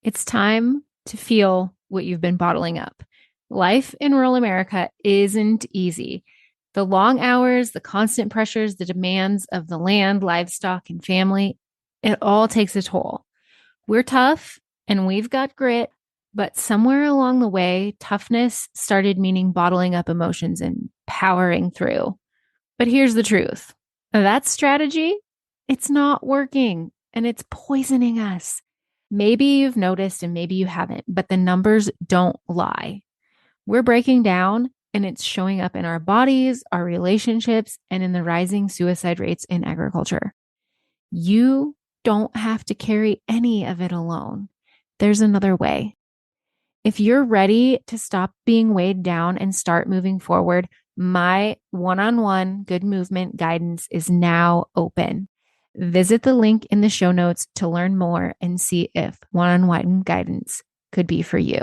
It's time to feel what you've been bottling up. Life in rural America isn't easy. The long hours, the constant pressures, the demands of the land, livestock, and family, it all takes a toll. We're tough and we've got grit, but somewhere along the way, toughness started meaning bottling up emotions and powering through. But here's the truth. That strategy, it's not working and it's poisoning us. Maybe you've noticed and maybe you haven't, but the numbers don't lie. We're breaking down and it's showing up in our bodies, our relationships, and in the rising suicide rates in agriculture. You don't have to carry any of it alone. There's another way. If you're ready to stop being weighed down and start moving forward, my one-on-one good movement guidance is now open. Visit the link in the show notes to learn more and see if one-on-one guidance could be for you.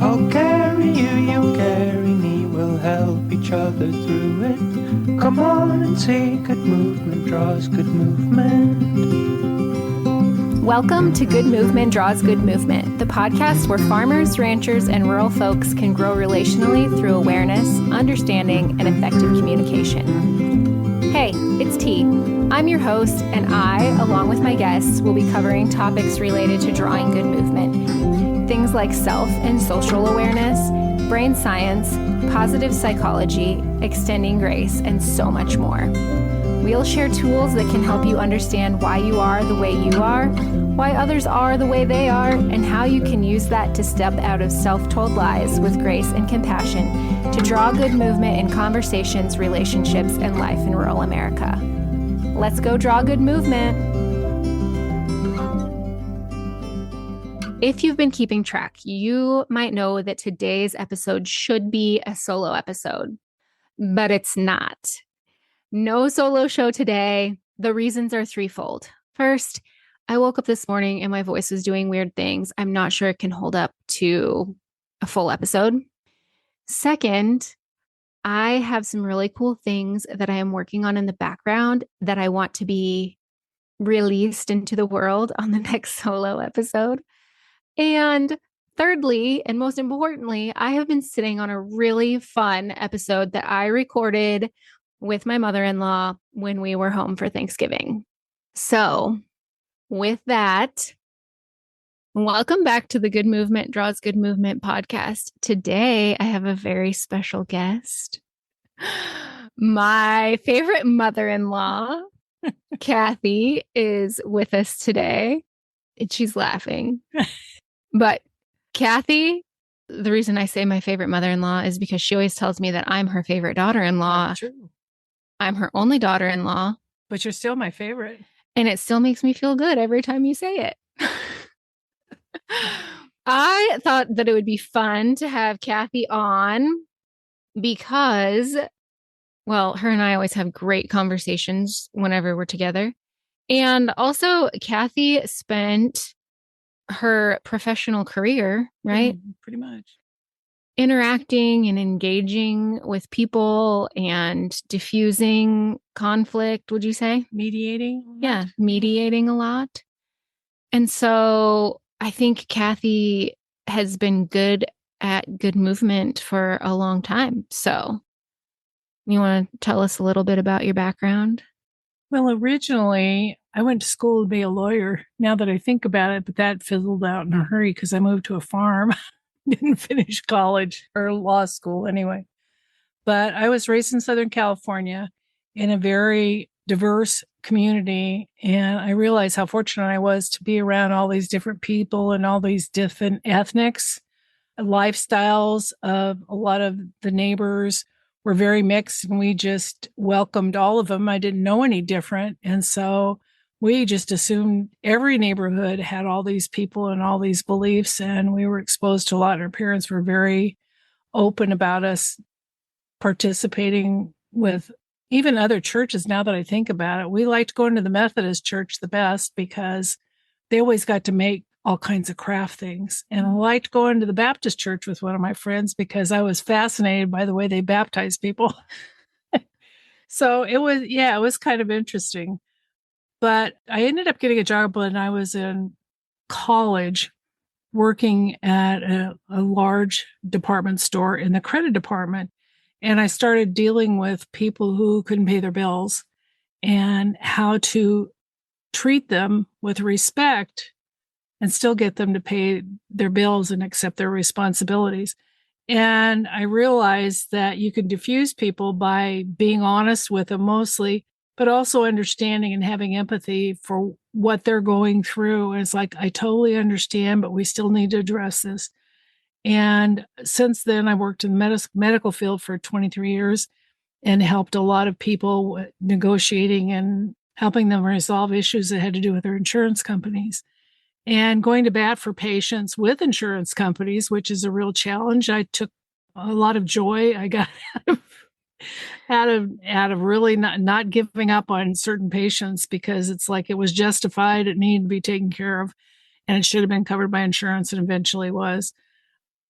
I'll carry you, you carry me, we'll help each other through it. Come on and see, good movement draws good movement. Welcome to Good Movement Draws Good Movement, the podcast where farmers, ranchers, and rural folks can grow relationally through awareness, understanding, and effective communication. Hey, it's T. I'm your host, and I, along with my guests, will be covering topics related to drawing good movement. Things like self and social awareness, brain science, positive psychology, extending grace, and so much more. We'll share tools that can help you understand why you are the way you are, why others are the way they are, and how you can use that to step out of self-told lies with grace and compassion to draw good movement in conversations, relationships, and life in rural America. Let's go draw good movement. If you've been keeping track, you might know that today's episode should be a solo episode, but it's not. No solo show today. The reasons are threefold. First, I woke up this morning and my voice was doing weird things. I'm not sure it can hold up to a full episode. Second, I have some really cool things that I am working on in the background that I want to be released into the world on the next solo episode. And thirdly, and most importantly, I have been sitting on a really fun episode that I recorded with my mother-in-law when we were home for Thanksgiving. So with that, welcome back to the Good Movement Draws Good Movement podcast. Today, I have a very special guest. My favorite mother-in-law, Kathy, is with us today. And she's laughing. But Kathy, the reason I say my favorite mother-in-law is because she always tells me that I'm her favorite daughter-in-law. That's true. I'm her only daughter-in-law. But you're still my favorite. And it still makes me feel good every time you say it. I thought that it would be fun to have Kathy on because, well, her and I always have great conversations whenever we're together. And also, Kathy spent her professional career, right? Pretty much. Interacting and engaging with people and diffusing conflict, would you say? Mediating? Yeah, mediating a lot. And so I think Kathy has been good at good movement for a long time. So you want to tell us a little bit about your background? Well, originally, I went to school to be a lawyer. Now that I think about it, but that fizzled out in a hurry because I moved to a farm. Didn't finish college or law school anyway. But I was raised in Southern California in a very diverse community. And I realized how fortunate I was to be around all these different people and all these different ethnics. Lifestyles of a lot of the neighbors were very mixed, and we just welcomed all of them. I didn't know any different. And so we just assumed every neighborhood had all these people and all these beliefs, and we were exposed to a lot. And our parents were very open about us participating with even other churches. Now that I think about it, we liked going to the Methodist church the best because they always got to make all kinds of craft things. And I liked going to the Baptist church with one of my friends because I was fascinated by the way they baptize people. So it was kind of interesting. But I ended up getting a job when I was in college working at a large department store in the credit department. And I started dealing with people who couldn't pay their bills and how to treat them with respect and still get them to pay their bills and accept their responsibilities. And I realized that you can diffuse people by being honest with them mostly, but also understanding and having empathy for what they're going through. And it's like, I totally understand, but we still need to address this. And since then, I worked in the medical field for 23 years and helped a lot of people negotiating and helping them resolve issues that had to do with their insurance companies and going to bat for patients with insurance companies, which is a real challenge. I took a lot of joy. I got out of really not giving up on certain patients because it's like it was justified. It needed to be taken care of and it should have been covered by insurance and eventually was.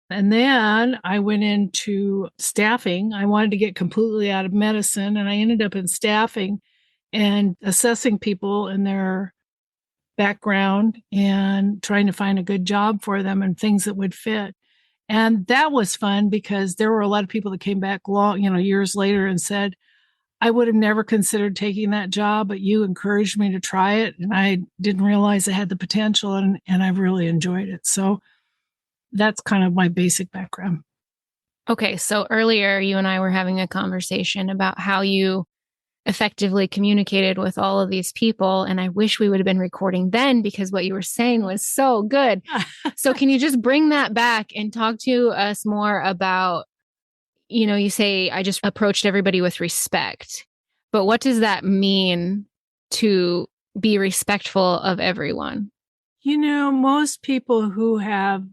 And then I went into staffing. I wanted to get completely out of medicine and I ended up in staffing and assessing people in their background and trying to find a good job for them and things that would fit. And that was fun because there were a lot of people that came back years later and said, I would have never considered taking that job, but you encouraged me to try it. And I didn't realize it had the potential and I've really enjoyed it. So that's kind of my basic background. Okay. So earlier you and I were having a conversation about how you effectively communicated with all of these people. And I wish we would have been recording then because what you were saying was so good. So can you just bring that back and talk to us more about, you say, I just approached everybody with respect, but what does that mean to be respectful of everyone? Most people who have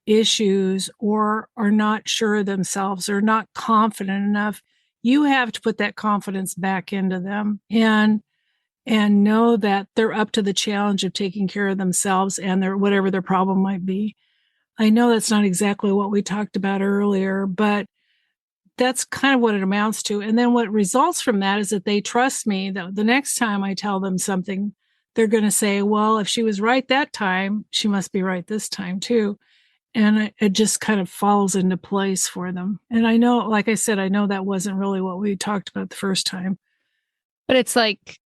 issues or are not sure of themselves or not confident enough, you have to put that confidence back into them and know that they're up to the challenge of taking care of themselves and their whatever their problem might be. I know that's not exactly what we talked about earlier, but that's kind of what it amounts to. And then what results from that is that they trust me that the next time I tell them something, they're going to say, well, if she was right that time, she must be right this time too. And it just kind of falls into place for them. And I know, like I said, I know that wasn't really what we talked about the first time. But it's like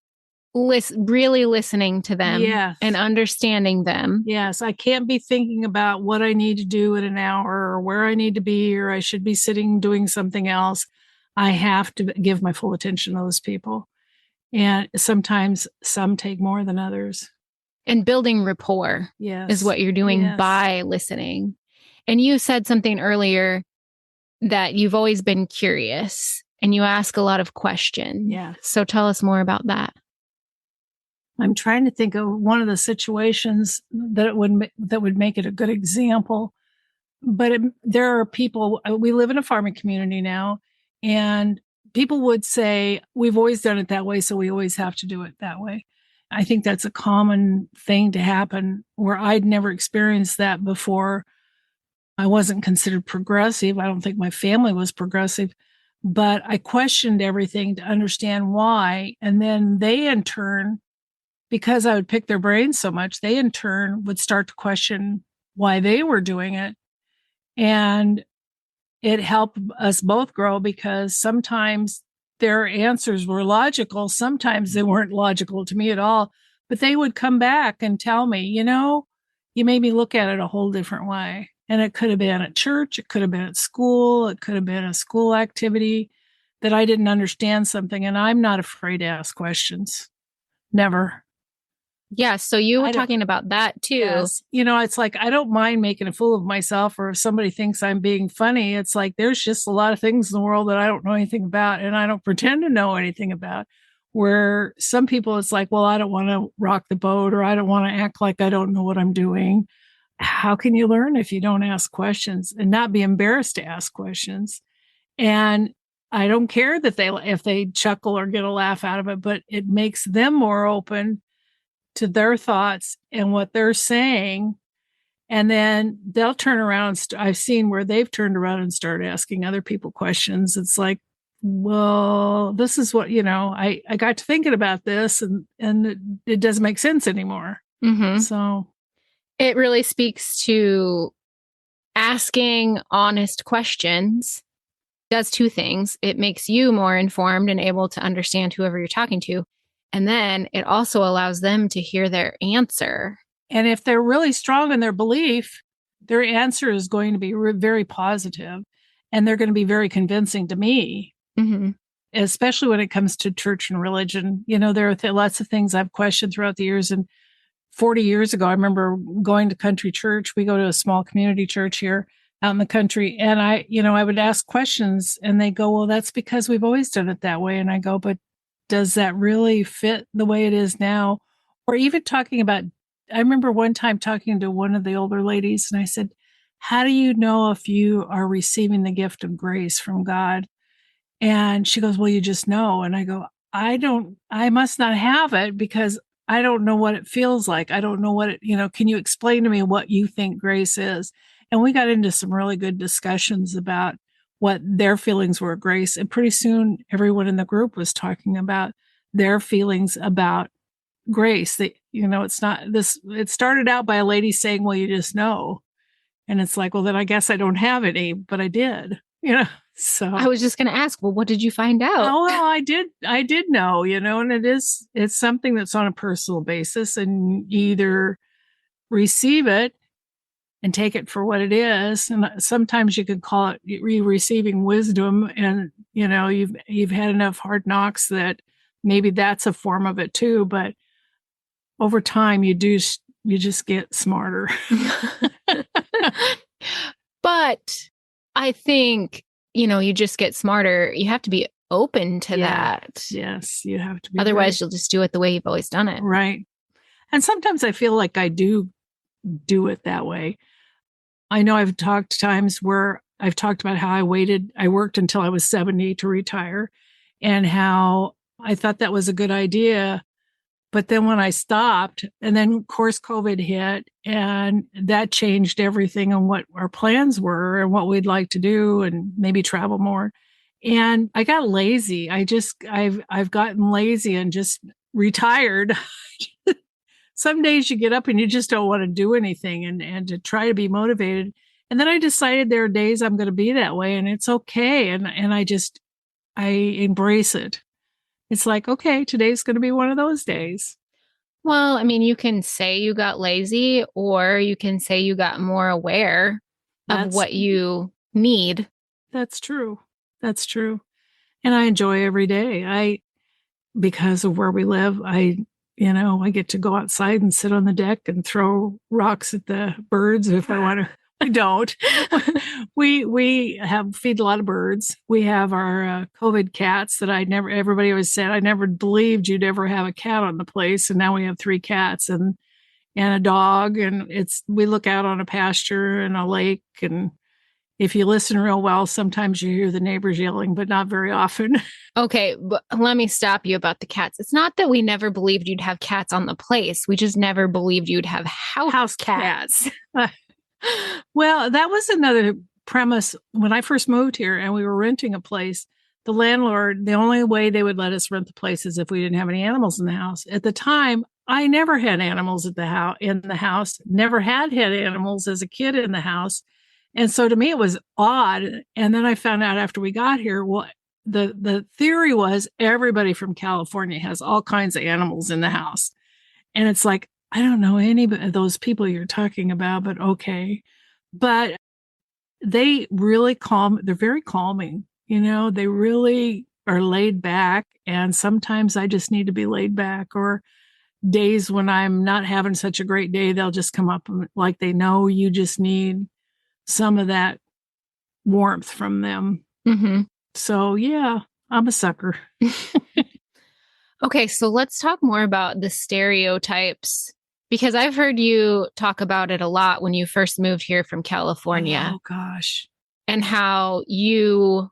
really listening to them and understanding them. Yes, I can't be thinking about what I need to do in an hour or where I need to be or I should be sitting doing something else. I have to give my full attention to those people. And sometimes some take more than others. And building rapport is what you're doing by listening. And you said something earlier that you've always been curious and you ask a lot of questions. Yeah. So tell us more about that. I'm trying to think of one of the situations that would make it a good example. But there are people, we live in a farming community now, and people would say, we've always done it that way, so we always have to do it that way. I think that's a common thing to happen where I'd never experienced that before. I wasn't considered progressive. I don't think my family was progressive, but I questioned everything to understand why. And then they in turn, because I would pick their brains so much, they in turn would start to question why they were doing it. And it helped us both grow because sometimes their answers were logical. Sometimes they weren't logical to me at all, but they would come back and tell me, you made me look at it a whole different way. And it could have been at church. It could have been at school. It could have been a school activity that I didn't understand something. And I'm not afraid to ask questions. Never. Yeah. So you were talking about that too. Yes. It's like, I don't mind making a fool of myself, or if somebody thinks I'm being funny, it's like, there's just a lot of things in the world that I don't know anything about. And I don't pretend to know anything about, where some people, it's like, well, I don't want to rock the boat, or I don't want to act like I don't know what I'm doing. How can you learn if you don't ask questions and not be embarrassed to ask questions? And I don't care that if they chuckle or get a laugh out of it, but it makes them more open to their thoughts and what they're saying. And then they'll turn around. I've seen where they've turned around and started asking other people questions. It's like, well, this is what, I got to thinking about this and it doesn't make sense anymore. Mm-hmm. So it really speaks to asking honest questions does two things. It makes you more informed and able to understand whoever you're talking to. And then it also allows them to hear their answer. And if they're really strong in their belief, their answer is going to be very positive, and they're going to be very convincing to me, mm-hmm. especially when it comes to church and religion. There are lots of things I've questioned throughout the years. And 40 years ago, I remember going to country church. We go to a small community church here out in the country. And I would ask questions and they go, well, that's because we've always done it that way. And I go, but does that really fit the way it is now? Or even talking about, I remember one time talking to one of the older ladies and I said, how do you know if you are receiving the gift of grace from God? And she goes, well, you just know. And I go, I must not have it because I don't know what it feels like. I don't know what can you explain to me what you think grace is? And we got into some really good discussions about what their feelings were of grace. And pretty soon everyone in the group was talking about their feelings about grace. That, it's not this, it started out by a lady saying, well, you just know. And it's like, well, then I guess I don't have any, but I did, so I was just going to ask, well, what did you find out? Oh, well, I did know, and it's something that's on a personal basis, and you either receive it and take it for what it is. And sometimes you could call it receiving wisdom. And, you've had enough hard knocks that maybe that's a form of it too. But over time you just get smarter. But I think, you just get smarter. You have to be open to that. Yes, you have to be. Otherwise, you'll just do it the way you've always done it. Right. And sometimes I feel like I do it that way. I know I've talked times where I've talked about how I worked until I was 70 to retire and how I thought that was a good idea. But then when I stopped, and then of course COVID hit, and that changed everything and what our plans were and what we'd like to do and maybe travel more. And I got lazy. I've gotten lazy and just retired. Some days you get up and you just don't want to do anything and to try to be motivated. And then I decided there are days I'm going to be that way and it's okay. And I embrace it. It's like, okay, today's going to be one of those days. Well, I mean, you can say you got lazy or you can say you got more aware of what you need. That's true. That's true. And I enjoy every day. Because of where we live, I get to go outside and sit on the deck and throw rocks at the birds if I want to. I don't. We feed a lot of birds. We have our COVID cats that everybody always said, I never believed you'd ever have a cat on the place. And now we have 3 cats and a dog. And we look out on a pasture and a lake. And if you listen real well, sometimes you hear the neighbors yelling, but not very often. Okay, but let me stop you about the cats. It's not that we never believed you'd have cats on the place. We just never believed you'd have house cats. Well, that was another premise. When I first moved here and we were renting a place, the landlord, the only way they would let us rent the place is if we didn't have any animals in the house. At the time, I never had animals in the house, never had animals as a kid in the house. And so to me, it was odd. And then I found out after we got here, well, the theory was everybody from California has all kinds of animals in the house. And it's like, I don't know any of those people you're talking about, but okay. But they really they're very calming. They really are laid back. And sometimes I just need to be laid back, or days when I'm not having such a great day, they'll just come up like they know you just need some of that warmth from them. Mm-hmm. So yeah, I'm a sucker. Okay, so let's talk more about the stereotypes, because I've heard you talk about it a lot when you first moved here from California. Oh gosh. And how you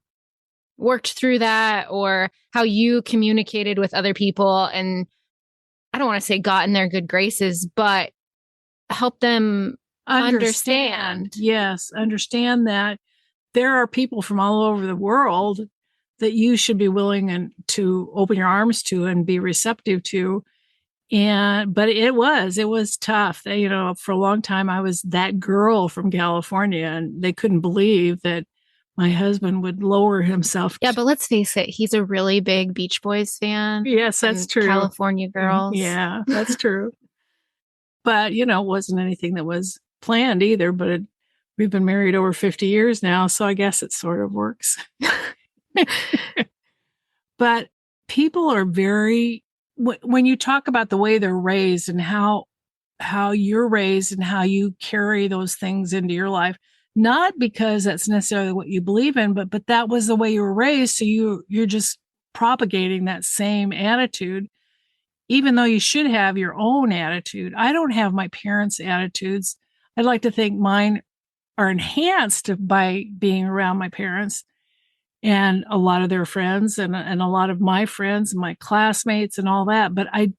worked through that, or how you communicated with other people. And I don't want to say got in their good graces, but help them understand. Yes, understand that there are people from all over the world that you should be willing to open your arms to and be receptive to. But it was tough. For a long time, I was that girl from California, and they couldn't believe that my husband would lower himself. Yeah, but let's face it, he's a really big Beach Boys fan. Yes, that's true. California girls. Yeah, that's true. But, it wasn't anything that was planned either. But we've been married over 50 years now, so I guess it sort of works. But people are when you talk about the way they're raised and how you're raised and how you carry those things into your life, not because that's necessarily what you believe in, but that was the way you were raised. So you're just propagating that same attitude, even though you should have your own attitude. I don't have my parents' attitudes. I'd like to think mine are enhanced by being around my parents and a lot of their friends and a lot of my friends and my classmates and all that. But I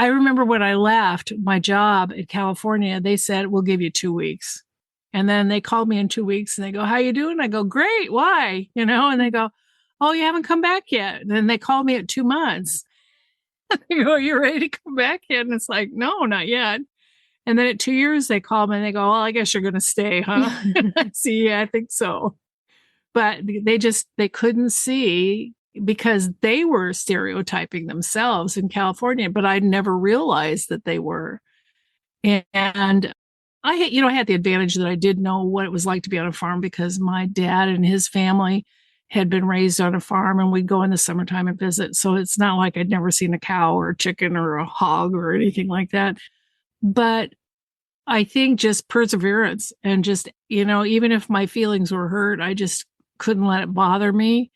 remember when I left my job in California, they said, we'll give you 2 weeks. And then they called me in 2 weeks and they go, how you doing? I go, great. Why? And they go, oh, you haven't come back yet. And then they called me at 2 months. They go, you ready to come back yet? And it's like, no, not yet. And then at 2 years, they called me and they go, well, I guess you're going to stay, huh? See, yeah, I think so. But they couldn't see, because they were stereotyping themselves in California, but I never realized that they were. And I had the advantage that I did know what it was like to be on a farm, because my dad and his family had been raised on a farm, and we'd go in the summertime and visit. So it's not like I'd never seen a cow or a chicken or a hog or anything like that. But I think just perseverance and just, even if my feelings were hurt, I just couldn't let it bother me.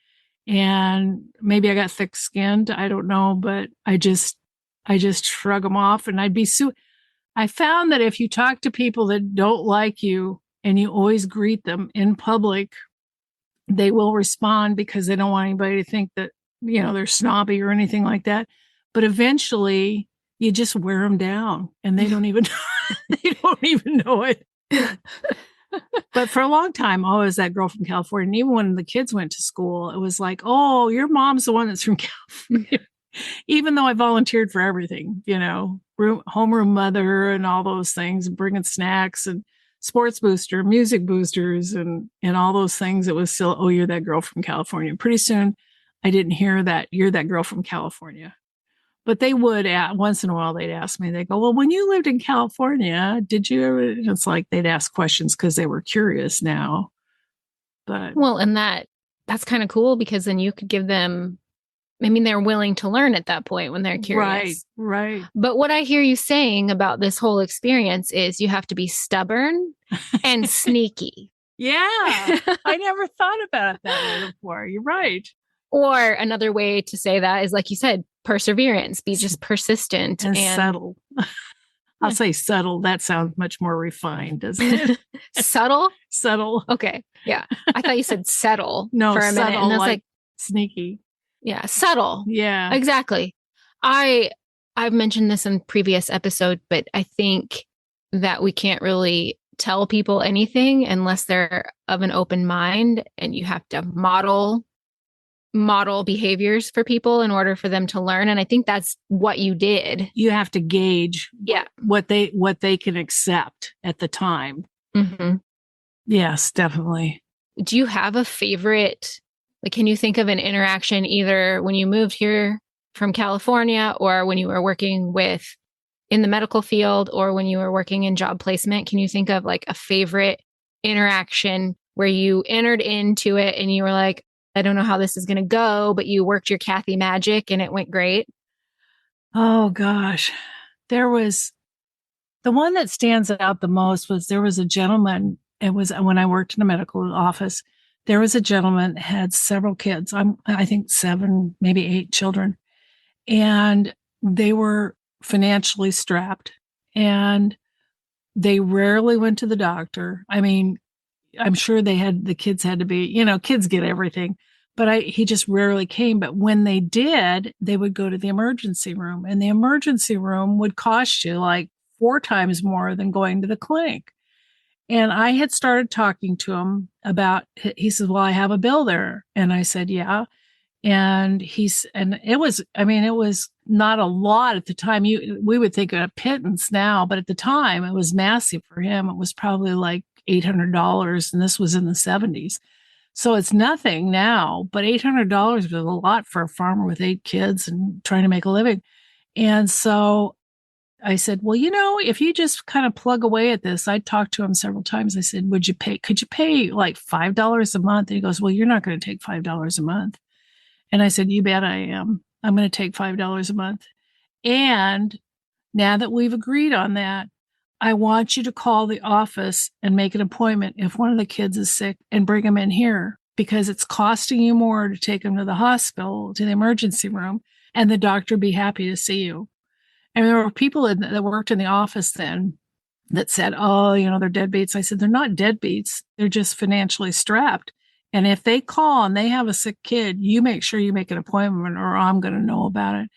And maybe I got thick skinned. I don't know, but I just shrug them off. And I found that if you talk to people that don't like you and you always greet them in public, they will respond, because they don't want anybody to think that, they're snobby or anything like that. But eventually you just wear them down and they don't even, know it. But for a long time, I was that girl from California. And even when the kids went to school, it was like, oh, your mom's the one that's from California. Even though I volunteered for everything, homeroom mother and all those things, bringing snacks and sports booster, music boosters, and all those things. It was still, oh, you're that girl from California. Pretty soon, I didn't hear that you're that girl from California. But they would, once in a while, they'd ask me, they go, well, when you lived in California, did you ever? It's like they'd ask questions because they were curious now. But well, and that's kind of cool, because then you could give them, they're willing to learn at that point when they're curious. Right. But what I hear you saying about this whole experience is you have to be stubborn and sneaky. Yeah. I never thought about it that way before. You're right. Or another way to say that is, like you said, perseverance. Be just persistent and subtle. I'll say subtle. That sounds much more refined, doesn't it? Subtle? Subtle. Okay. Yeah. I thought you said settle no, for a subtle, minute. And that's like sneaky. Yeah. Subtle. Yeah. Exactly. I've mentioned this in previous episode, but I think that we can't really tell people anything unless they're of an open mind, and you have to model behaviors for people in order for them to learn. And I think that's what you did. You have to gauge what they can accept at the time. Mm-hmm. Yes, definitely. Do you have a favorite? Like, can you think of an interaction either when you moved here from California, or when you were working in the medical field, or when you were working in job placement? Can you think of like a favorite interaction where you entered into it and you were like, I don't know how this is going to go, but you worked your Kathy magic and it went great? Oh gosh. There was the one that stands out the most was there was a gentleman. It was when I worked in a medical office. There was a gentleman that had several kids. I think 7, maybe 8 children, and they were financially strapped, and they rarely went to the doctor. I'm sure the kids had to be, kids get everything, but he just rarely came. But when they did, they would go to the emergency room, and the emergency room would cost you like 4 times more than going to the clinic. And I had started talking to him about, he says, well, I have a bill there. And I said, yeah. And it was, I mean, it was not a lot at the time. We would think of a pittance now, but at the time it was massive for him. It was probably like $800. And this was in the 70s. So it's nothing now, but $800 was a lot for a farmer with 8 kids and trying to make a living. And so I said, well, if you just kind of plug away at this, I talked to him several times. I said, could you pay like $5 a month? And he goes, well, you're not going to take $5 a month. And I said, you bet I am. I'm going to take $5 a month. And now that we've agreed on that, I want you to call the office and make an appointment if one of the kids is sick and bring them in here, because it's costing you more to take them to the hospital, to the emergency room, and the doctor be happy to see you. And there were people that worked in the office then that said, oh, they're deadbeats. I said, they're not deadbeats. They're just financially strapped. And if they call and they have a sick kid, you make sure you make an appointment or I'm going to know about it.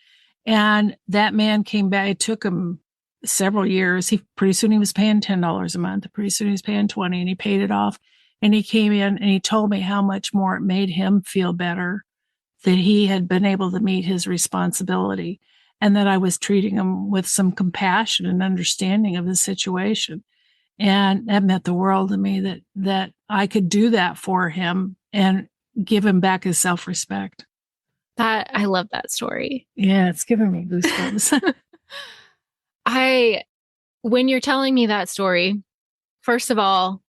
And that man came back. It took him several years. Pretty soon he was paying $10 a month. Pretty soon he was paying 20, and he paid it off. And he came in and he told me how much more it made him feel better that he had been able to meet his responsibility, and that I was treating him with some compassion and understanding of the situation. And that meant the world to me that I could do that for him and give him back his self-respect. I love that story. Yeah, it's giving me goosebumps. When you're telling me that story, first of all,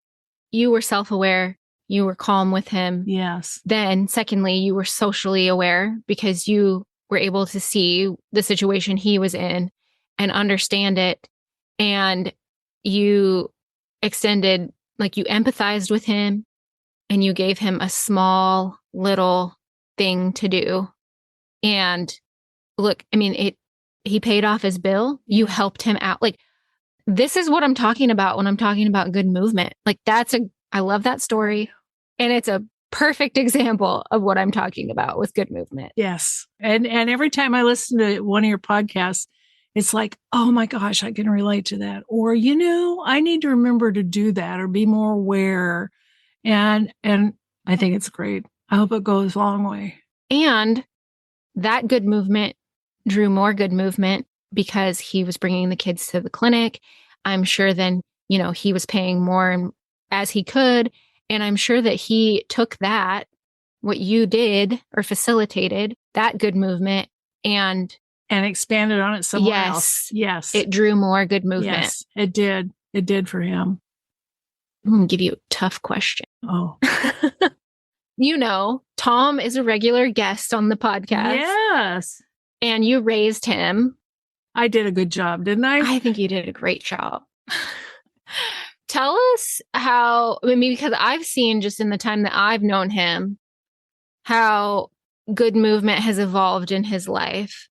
you were self-aware, you were calm with him. Yes. Then secondly, you were socially aware because you were able to see the situation he was in and understand it. And you extended, like you empathized with him and you gave him a small little thing to do. And look, I mean, he paid off his bill. You helped him out. Like, this is what I'm talking about when I'm talking about good movement. Like, I love that story. And it's a perfect example of what I'm talking about with good movement. Yes. And every time I listen to one of your podcasts, it's like, oh my gosh, I can relate to that. Or, I need to remember to do that or be more aware. And I think it's great. I hope it goes a long way. And that good movement drew more good movement because he was bringing the kids to the clinic. I'm sure then, he was paying more as he could. And I'm sure that he took that, what you did or facilitated, that good movement and expanded on it somewhere else. Yes. It drew more good movement. Yes, it did. It did for him. I'm going to give you a tough question. Oh. Tom is a regular guest on the podcast. Yes. And you raised him. I did a good job, didn't I? I think you did a great job. Tell us how, because I've seen just in the time that I've known him, how good movement has evolved in his life.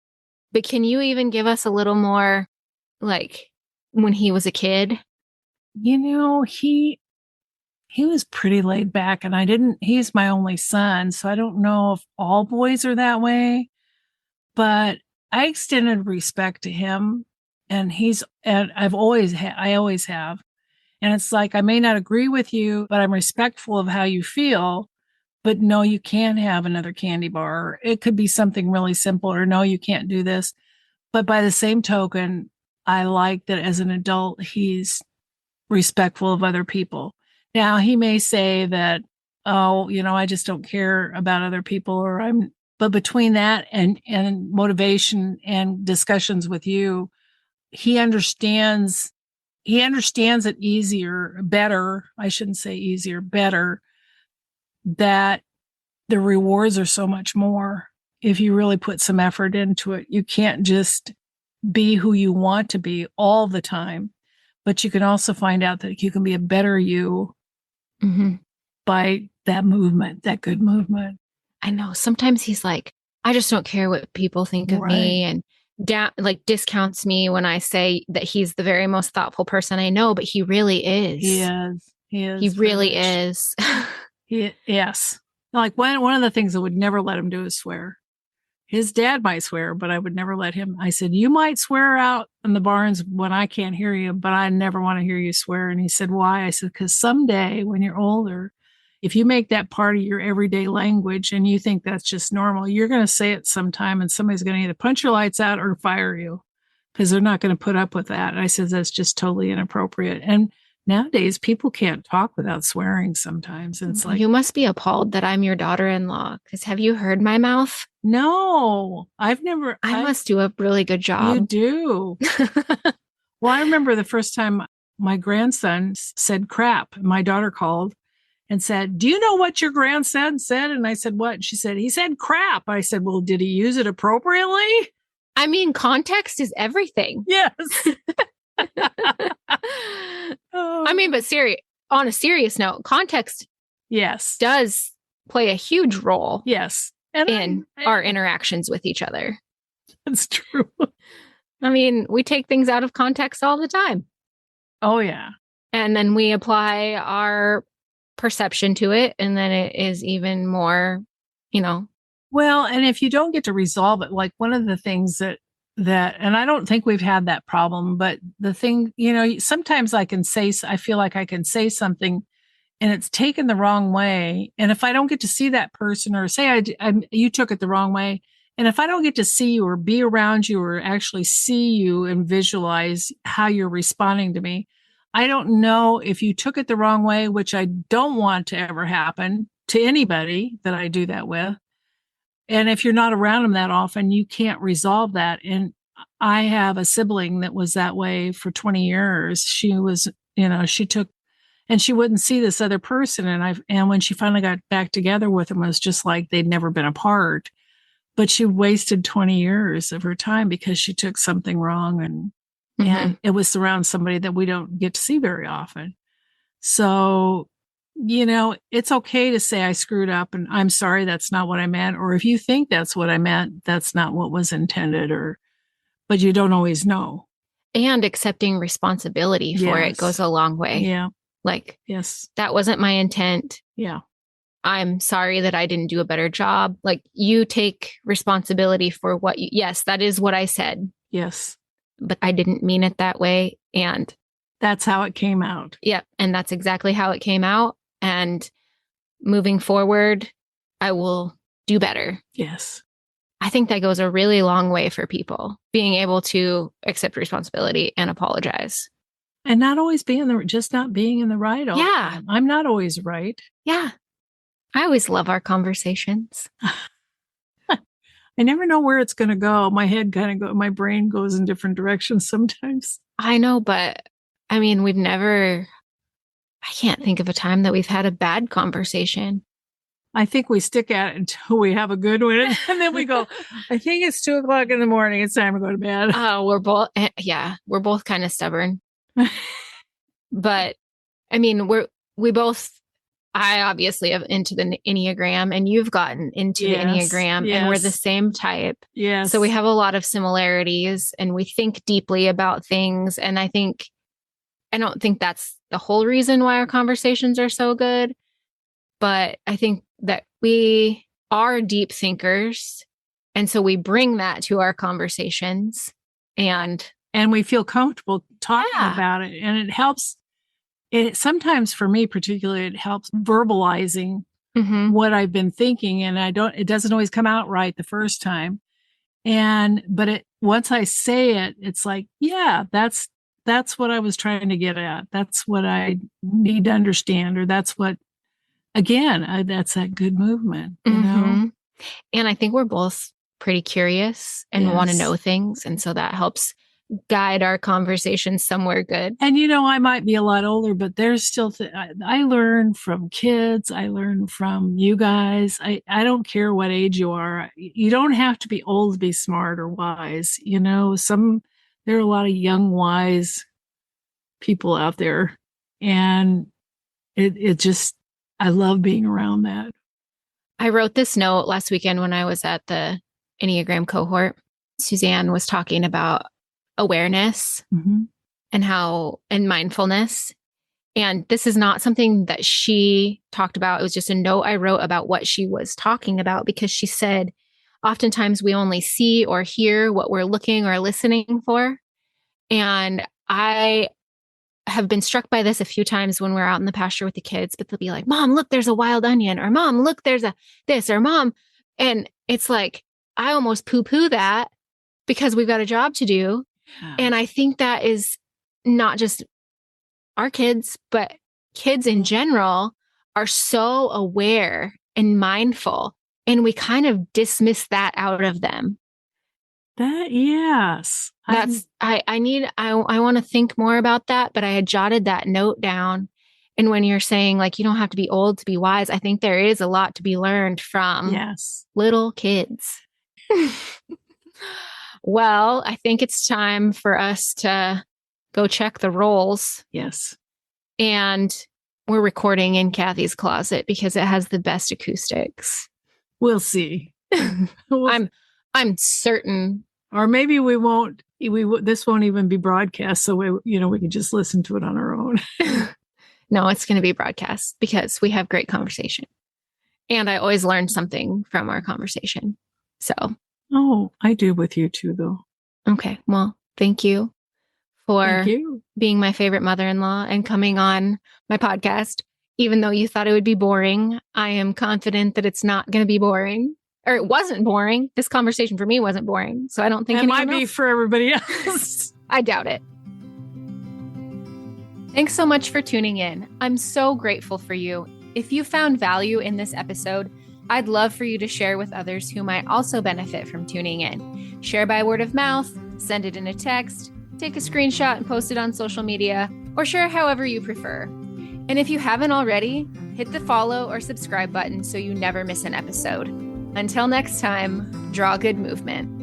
But can you even give us a little more, like, when he was a kid? He was pretty laid back, and he's my only son, so I don't know if all boys are that way, but I extended respect to him, and I always have. And it's like, I may not agree with you, but I'm respectful of how you feel. But no, you can't have another candy bar. It could be something really simple, or no, you can't do this. But by the same token, I like that as an adult, he's respectful of other people. Now, he may say that, oh, I just don't care about other people, but between that and motivation and discussions with you, he understands it better, that the rewards are so much more if you really put some effort into it. You can't just be who you want to be all the time, but you can also find out that you can be a better you by that movement, that good movement. I know sometimes he's like, I just don't care what people think of me, and discounts me when I say that he's the very most thoughtful person I know, but he really is. He is. He really is. Yes. Like one of the things I would never let him do is swear. His dad might swear, but I would never let him. I said, you might swear out in the barns when I can't hear you, but I never want to hear you swear. And he said, why? I said, because someday when you're older, if you make that part of your everyday language and you think that's just normal, you're going to say it sometime and somebody's going to either punch your lights out or fire you because they're not going to put up with that. And I said, that's just totally inappropriate. And nowadays, people can't talk without swearing sometimes. And it's like, you must be appalled that I'm your daughter-in-law because have you heard my mouth? no, I must do a really good job. You do. Well, I remember the first time my grandson said crap. My daughter called and said, do you know what your grandson said? And I said, what? She said, he said crap. I said, well, did he use it appropriately? I mean, context is everything. Yes. I mean, but on a serious note, context yes, does play a huge role yes, in our interactions with each other. That's true. I mean, we take things out of context all the time. Oh, yeah. And then we apply our perception to it. And then it is even more, Well, and if you don't get to resolve it, like one of the things that, and I don't think we've had that problem, but the thing, sometimes I feel like I can say something and it's taken the wrong way. And if I don't get to see that person or say you took it the wrong way, and if I don't get to see you or be around you or actually see you and visualize how you're responding to me, I don't know if you took it the wrong way, which I don't want to ever happen to anybody that I do that with. And if you're not around them that often, you can't resolve that. And I have a sibling that was that way for 20 years. She was, she took, and she wouldn't see this other person. And when she finally got back together with him, it was just like they'd never been apart. But she wasted 20 years of her time because she took something wrong and it was around somebody that we don't get to see very often. So, it's okay to say I screwed up and I'm sorry, that's not what I meant. Or if you think that's what I meant, that's not what was intended, but you don't always know. And accepting responsibility for it goes a long way. Yeah. Like, yes, that wasn't my intent. Yeah. I'm sorry that I didn't do a better job. Like, you take responsibility for yes, that is what I said. Yes. But I didn't mean it that way. And that's how it came out. Yeah. And that's exactly how it came out. And moving forward, I will do better. Yes. I think that goes a really long way for people being able to accept responsibility and apologize. And not always just not being in the right all the time. I'm not always right. Yeah. I always love our conversations. I never know where it's going to go. My my brain goes in different directions sometimes. I know, but I mean, I can't think of a time that we've had a bad conversation. I think we stick at it until we have a good one. And then we go, I think it's 2:00 in the morning. It's time to go to bed. We're both kind of stubborn. But I mean, I obviously am into the Enneagram and you've gotten into the Enneagram and we're the same type. Yes. So we have a lot of similarities and we think deeply about things. And I don't think that's the whole reason why our conversations are so good, but I think that we are deep thinkers. And so we bring that to our conversations and we feel comfortable talking about it. And it helps. Sometimes for me particularly, it helps verbalizing what I've been thinking. And it doesn't always come out right the first time. But once I say it, it's like, yeah, that's what I was trying to get at. That's what I need to understand. Or that's what, again, that's that good movement, you know? And I think we're both pretty curious and want to know things. And so that helps guide our conversations somewhere good. And, I might be a lot older, but there's still, I learn from kids. I learn from you guys. I don't care what age you are. You don't have to be old to be smart or wise. There are a lot of young, wise people out there. And it just, I love being around that. I wrote this note last weekend when I was at the Enneagram cohort. Suzanne was talking about awareness and mindfulness. And this is not something that she talked about. It was just a note I wrote about what she was talking about, because she said, oftentimes we only see or hear what we're looking or listening for. And I have been struck by this a few times when we're out in the pasture with the kids, but they'll be like, Mom, look, there's a wild onion, or Mom, look, there's a this, or Mom. And it's like, I almost poo poo that because we've got a job to do. And I think that is not just our kids, but kids in general are so aware and mindful, and we kind of dismiss that out of them. Yes. I want to think more about that, but I had jotted that note down. And when you're saying like, you don't have to be old to be wise, I think there is a lot to be learned from little kids. Well, I think it's time for us to go check the rolls. Yes. And we're recording in Kathy's closet because it has the best acoustics. We'll see. I'm certain. Or maybe we won't. This won't even be broadcast, so we can just listen to it on our own. No, it's going to be broadcast because we have great conversation, and I always learn something from our conversation. So, I do with you too, though. Okay, well, thank you for being my favorite mother-in-law and coming on my podcast. Even though you thought it would be boring, I am confident that it's not going to be boring. Or it wasn't boring. This conversation for me wasn't boring. So I don't think it might be for everybody else. I doubt it. Thanks so much for tuning in. I'm so grateful for you. If you found value in this episode, I'd love for you to share with others who might also benefit from tuning in. Share by word of mouth, send it in a text, take a screenshot and post it on social media, or share however you prefer. And if you haven't already, hit the follow or subscribe button so you never miss an episode. Until next time, draw good movement.